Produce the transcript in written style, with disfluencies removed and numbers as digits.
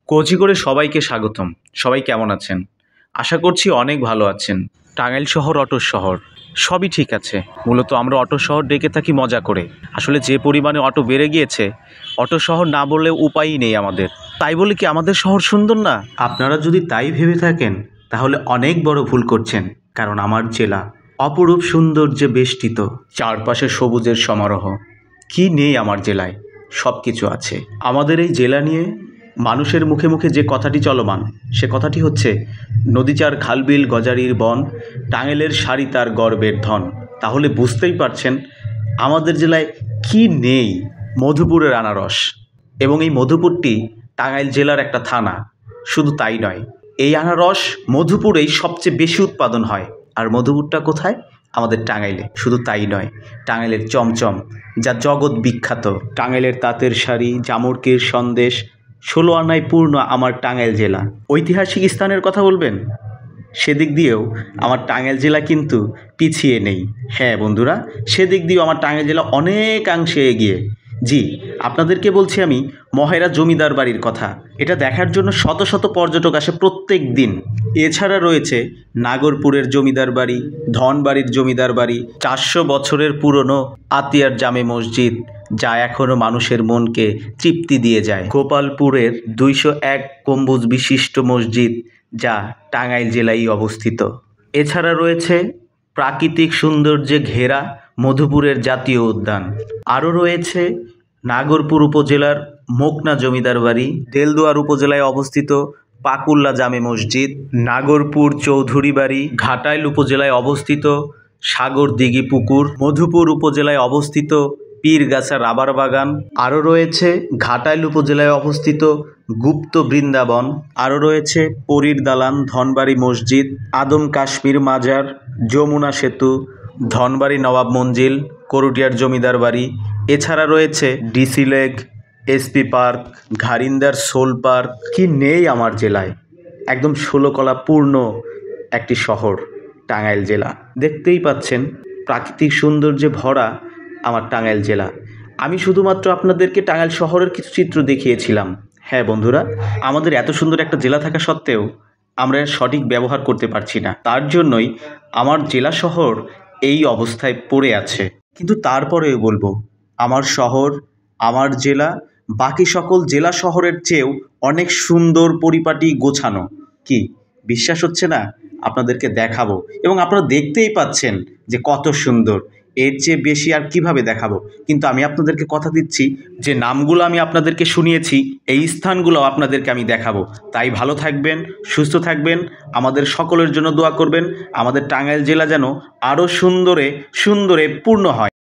কোচিগড়ে সবাইকে স্বাগতম। সবাই কেমন আছেন? আশা করছি অনেক ভালো আছেন। টাঙ্গাইল শহর অটোর শহর, সবই ঠিক আছে। মূলত আমরা অটো শহর ডেকে থাকি মজা করে। আসলে যে পরিমাণে অটো বেড়ে গিয়েছে, অটো শহর না বললে উপায়ই নেই আমাদের। তাই বলে কি আমাদের শহর সুন্দর না? আপনারা যদি তাই ভেবে থাকেন তাহলে অনেক বড় ভুল করছেন। কারণ আমার জেলা অপরূপ সৌন্দর্যে বেষ্টিত, চারপাশে সবুজের সমারোহ। কি নেই আমার জেলায়? সব কিছু আছে। আমাদের এই জেলা নিয়ে মানুষের মুখে মুখে যে কথাটি চলমান, সে কথাটি হচ্ছে নদীচার খালবিল গজারির বন, টাঙ্গাইলের শাড়ি তার গর্বের ধন। তাহলে বুঝতেই পারছেন আমাদের জেলায় কি নেই। মধুপুরের আনারস, এবং এই মধুপুরটি টাঙ্গাইল জেলার একটা থানা। শুধু তাই নয়, এই আনারস মধুপুরেই সবচেয়ে বেশি উৎপাদন হয়। আর মধুপুরটা কোথায়? আমাদের টাঙ্গাইলে। শুধু তাই নয়, টাঙ্গাইলের চমচম, যা জগৎ বিখ্যাত। টাঙ্গাইলের তাঁতের শাড়ি, জামুরকির সন্দেশ, 16 আনায় পূর্ণ আমার টাঙ্গাইল জেলা। ঐতিহাসিক স্থানের কথা বলবেন, সেদিক দিয়েও আমার টাঙ্গাইল জেলা কিন্তু পিছিয়ে নেই। হ্যাঁ বন্ধুরা, সেদিক দিয়েও আমার টাঙ্গাইল জেলা অনেকাংশে এগিয়ে। জি, আপনাদেরকে বলছি আমি মহেরা জমিদার বাড়ির কথা। এটা দেখার জন্য শত শত পর্যটক আসে প্রত্যেক দিন। এছাড়া রয়েছে নাগরপুরের জমিদার বাড়ি, ধনবাড়ির জমিদার বাড়ি, 400 বছরের পুরনো আতিয়ার জামে মসজিদ, যা এখনও মানুষের মনকে তৃপ্তি দিয়ে যায়। গোপালপুরের 201 গম্বুজ বিশিষ্ট মসজিদ, যা টাঙ্গাইল জেলায় অবস্থিত। এছাড়া রয়েছে প্রাকৃতিক সৌন্দর্যে ঘেরা মধুপুরের জাতীয় উদ্যান। আরও রয়েছে নাগরপুর উপজেলার মোকনা জমিদার বাড়ি, দেলদুয়ার উপজেলায় অবস্থিত পাকুল্লা জামে মসজিদ, নাগরপুর চৌধুরী বাড়ি, ঘাটাইল উপজেলায় অবস্থিত সাগর দিঘি পুকুর, মধুপুর উপজেলায় অবস্থিত পীরগাছা রাবার বাগান। আরও রয়েছে ঘাটাইল উপজেলায় অবস্থিত গুপ্ত বৃন্দাবন। আরও রয়েছে পরীর দালান, ধনবাড়ি মসজিদ, আদম কাশ্মীর মাজার, যমুনা সেতু, ধনবাড়ি নবাব মঞ্জিল, করুটিয়ার জমিদার বাড়ি। এছাড়া রয়েছে ডিসি লেক, এসপি পার্ক, ঘারিন্দার সোল পার্ক। কি নেই আমার জেলায়? একদম 16 কলা পূর্ণ একটি শহর টাঙ্গাইল জেলা। দেখতেই পাচ্ছেন প্রাকৃতিক সৌন্দর্যে ভরা আমার টাঙ্গাইল জেলা। আমি শুধুমাত্র আপনাদেরকে টাঙ্গাইল শহরের কিছু চিত্র দেখিয়েছিলাম। হ্যাঁ বন্ধুরা, আমাদের এত সুন্দর একটা জেলা থাকা সত্ত্বেও আমরা সঠিক ব্যবহার করতে পারছি না। তার জন্যই আমার জেলা শহর এই অবস্থায় পড়ে আছে। কিন্তু তারপরেও বলবো, আমার শহর, আমার জেলা বাকি সকল জেলা শহরের চেয়েও অনেক সুন্দর, পরিপাটি, গোছানো। কি বিশ্বাস হচ্ছে না? আপনাদেরকে দেখাবো, এবং আপনারা দেখতেই পাচ্ছেন যে কত সুন্দর। এর চেয়ে বেশি আর কিভাবে দেখাবো? কিন্তু আমি আপনাদেরকে কথা দিচ্ছি যে নামগুলো আমি আপনাদেরকে শুনিয়েছি, এই স্থানগুলো আপনাদেরকে আমি দেখাবো। তাই ভালো থাকবেন, সুস্থ থাকবেন, আমাদের সকলের জন্য দোয়া করবেন। আমাদের টাঙ্গাইল জেলা যেন আরও সুন্দরে সুন্দরে পূর্ণ হয়।